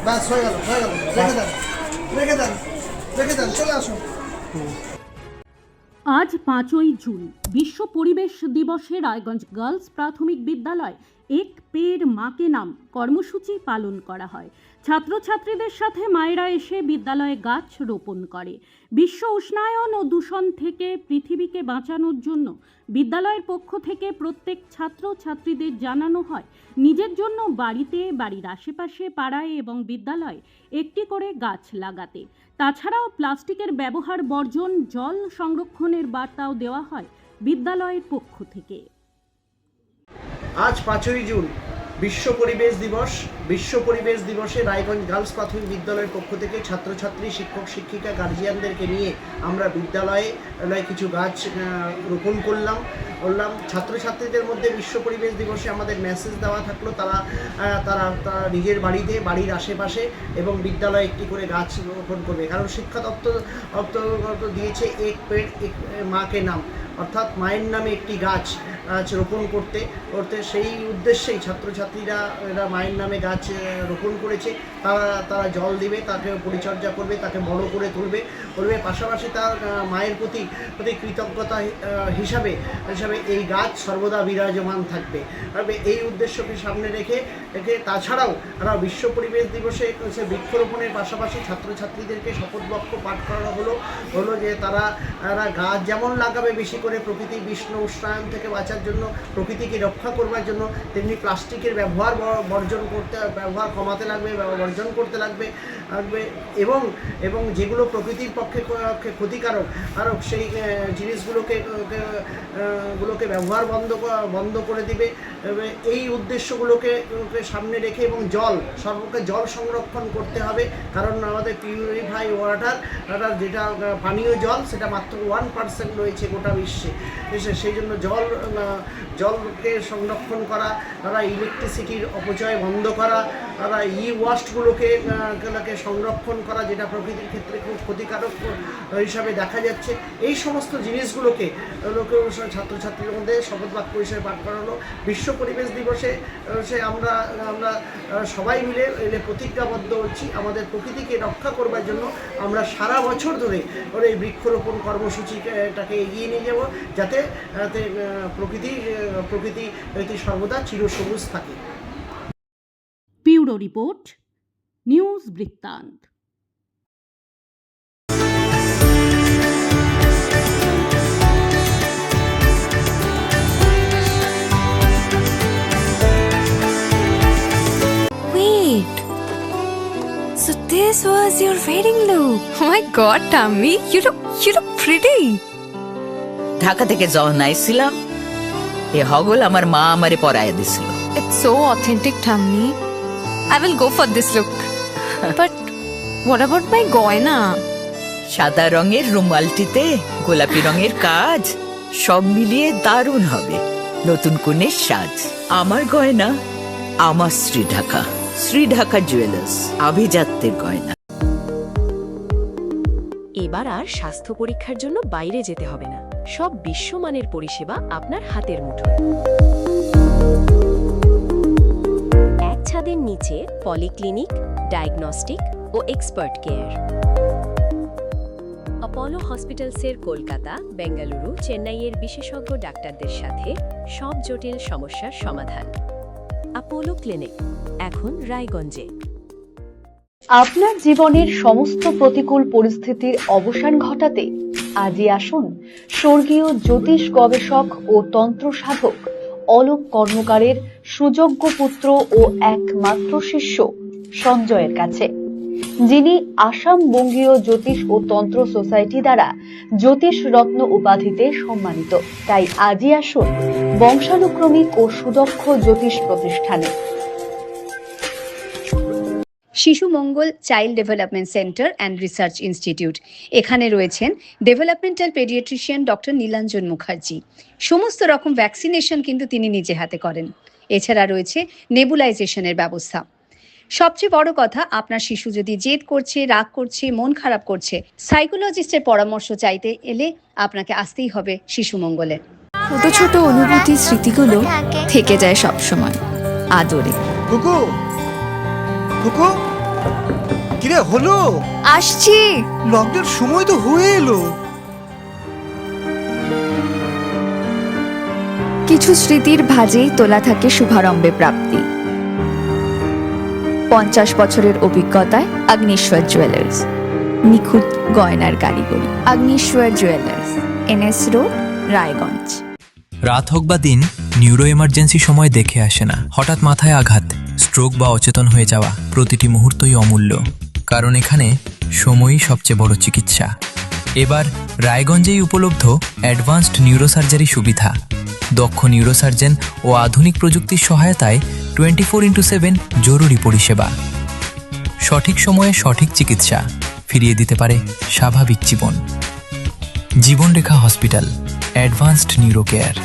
ব্যাস হয়ে গেল, রেখে দেন, চলে আসুন। আজ 5ই জুন বিশ্ব পরিবেশ দিবসে রায়গঞ্জ গার্লস প্রাথমিক বিদ্যালয় এক পেড় মাকে নাম কর্মসূচি পালন করা হয়। ছাত্রছাত্রীদের সাথে মায়েরা এসে বিদ্যালয়ে গাছ রোপণ করে। বিশ্ব উষ্ণায়ন ও দূষণ থেকে পৃথিবীকে বাঁচানোর জন্য বিদ্যালয়ের পক্ষ থেকে প্রত্যেক ছাত্রছাত্রীদের জানানো হয় নিজের জন্য বাড়িতে, বাড়ির আশেপাশে, পাড়ায় এবং বিদ্যালয়ে একটি করে গাছ লাগাতে। তাছাড়াও প্লাস্টিকের ব্যবহার বর্জন, জল সংরক্ষণের বার্তাও দেওয়া হয় বিদ্যালয়ের পক্ষ থেকে। আজ 5ই জুন বিশ্ব পরিবেশ দিবস। বিশ্ব পরিবেশ দিবসে রায়গঞ্জ গার্লস প্রাথমিক বিদ্যালয়ের পক্ষ থেকে ছাত্রছাত্রী, শিক্ষক শিক্ষিকা, গার্জিয়ানদেরকে নিয়ে আমরা বিদ্যালয়ে কিছু গাছ রোপণ করলাম। ছাত্রছাত্রীদের মধ্যে বিশ্ব পরিবেশ দিবসে আমাদের মেসেজ দেওয়া থাকলো তারা নিজের বাড়িতে, বাড়ির আশেপাশে এবং বিদ্যালয়ে একটি করে গাছ রোপণ করবে। কারণ শিক্ষা দপ্তর দিয়েছে এক পেড় এক মাকে নাম, অর্থাৎ মায়ের নামে একটি গাছ রোপণ করতে সেই উদ্দেশ্যেই ছাত্রছাত্রীরা মায়ের নামে গাছ রোপণ করেছে। তারা জল দিবে, তাকে পরিচর্যা করবে, তাকে বড় করে তুলবে। পাশাপাশি তার মায়ের প্রতি কৃতজ্ঞতা হিসাবে এই গাছ সর্বদা বিরাজমান থাকবে। এই উদ্দেশ্যকে সামনে রেখে তাছাড়াও বিশ্ব পরিবেশ দিবসে বৃক্ষরোপণের পাশাপাশি ছাত্রছাত্রীদেরকে শপথ বাক্য পাঠ করানো হলো যে তারা গাছ যেমন লাগাবে বেশি করে প্রকৃতি বিশ্ব উষ্ণায়ন থেকে বাঁচার জন্য, প্রকৃতিকে রক্ষা করবার জন্য, তেমনি প্লাস্টিকের ব্যবহার কমাতে লাগবে, বর্জন করতে লাগবে এবং যেগুলো প্রকৃতির পক্ষে ক্ষতিকারক সেই জিনিসগুলোকে ব্যবহার বন্ধ করে দিবে। এই উদ্দেশ্যগুলোকে সামনে রেখে এবং সর্বকে জল সংরক্ষণ করতে হবে। কারণ আমাদের পিউরিফাই ওয়াটার যেটা পানীয় জল সেটা মাত্র 1% রয়েছে গোটা বিশ্বে। সেই জন্য জলকে সংরক্ষণ করা, ইলেকট্রিসিটির অপচয় বন্ধ করা, ওয়াস্টগুলোকে সংরক্ষণ করা যেটা প্রকৃতির ক্ষেত্রে খুব ক্ষতিকারক হিসাবে দেখা যাচ্ছে। এই সমস্ত জিনিসগুলোকে ছাত্রছাত্রীর মধ্যে শপথ বাক্য হিসেবে পাঠ করানো। বিশ্ব পরিবেশ দিবসে আমরা সবাই মিলে প্রতিজ্ঞাবদ্ধ হচ্ছি আমাদের প্রকৃতিকে রক্ষা করবার জন্য। আমরা সারা বছর ধরে এই বৃক্ষরোপণ কর্মসূচিটাকে এগিয়ে নিয়ে যাব, যাতে প্রকৃতি সর্বদা চিরসবুজ থাকে। ব্যুরো রিপোর্ট, নিউজ বৃত্তান্ত। Wait, so this was your wedding look? Oh my God, Tammy, you look pretty. Dhaka থেকে যখন আইছিলাম এ হগল আমার মা আমারে পরাইয়া দিছিল। It's so authentic, Tammy. I will go for this look. But what about my goina? সাদা রঙের রুমালটিতে গোলাপি রঙের কাজ, সব মিলিয়ে দারুণ হবে নতুন কনের সাজ। আমার গয়না আমার শ্রীঢাকা জুয়েলার্স, আভিজাত্যের গয়না। এবার আর স্বাস্থ্য পরীক্ষার জন্য বাইরে যেতে হবে না, সব বিশ্বমানের পরিষেবা আপনার হাতের মুঠোয়। এক ছাদের নিচে পলিক্লিনিক, ডায়াগনস্টিক ও এক্সপার্ট কেয়ার। অপোলো হসপিটালসের কলকাতা, বেঙ্গালুরু, চেন্নাইয়ের বিশেষজ্ঞ ডাক্তারদের সাথে সব জটিল সমস্যার সমাধান। অপোলো ক্লিনিক এখন রায়গঞ্জে। আপনার জীবনের সমস্ত প্রতিকূল পরিস্থিতির অবসান ঘটাতে আজই আসুন স্বর্গীয় জ্যোতিষ গবেষক ও তন্ত্র সাধক অলোক কর্মকারের সুযোগ্য পুত্র ও একমাত্র শিষ্য সঞ্জয়ের কাছে, যিনি আসাম বঙ্গীয় জ্যোতিষ ও তন্ত্র সোসাইটি দ্বারা জ্যোতিষ রত্ন উপাধিতে সম্মানিত। তাই আজই আসুন বংশানুক্রমিক ও সুদক্ষ জ্যোতিষ প্রতিষ্ঠানে। Shishu Mangal child development centre and research institute. এখানে রয়েছেন developmental paediatrician doctor Nilanjan Mukherjee. সমস্ত রকম ভ্যাকসিনেশন কিন্তু তিনি নিজে হাতে করেন। এছাড়া রয়েছে নেবুলাইজেশনের ব্যবস্থা। সবচেয়ে বড় কথা, আপনার শিশু যদি জেদ করছে, রাগ করছে, মন খারাপ করছে, সাইকোলজিস্টের পরামর্শ চাইতে এলে আপনাকে আসতেই হবে শিশু মঙ্গলে। ছোট ছোট অনুভূতি, স্মৃতিগুলো থেকে যায় সব সময় আদরে। কুকু কুকু কিরে হলো? আসছি। লকডাউন সময় তো হয়ে এলো। কিছু স্মৃতির ভাজেই তোলা থাকে শুভারম্ভে প্রাপ্তি। 50 বছরের অভিজ্ঞতায় আগ্নেশ্বর জুয়েলার্স, নিখুঁত গয়নার কারিগরি। Agneshwar jewellers, NS road, Raiganj. রাত হোক বা দিন, নিউরো এমার্জেন্সি সময় দেখে আসে না। হঠাৎ মাথায় আঘাত, স্ট্রোক বা অচেতন হয়ে যাওয়া, প্রতিটি মুহূর্তই অমূল্য, কারণ এখানে সময়ই সবচেয়ে বড় চিকিৎসা। এবার রায়গঞ্জেই উপলব্ধ অ্যাডভান্সড নিউরোসার্জারি সুবিধা। দক্ষ নিউরোসার্জন ও আধুনিক প্রযুক্তির সহায়তায় 24x7 জরুরি পরিষেবা। সঠিক সময়ে সঠিক চিকিৎসা ফিরিয়ে দিতে পারে স্বাভাবিক জীবন। জীবনরেখা হসপিটাল, অ্যাডভান্সড নিউরো কেয়ার।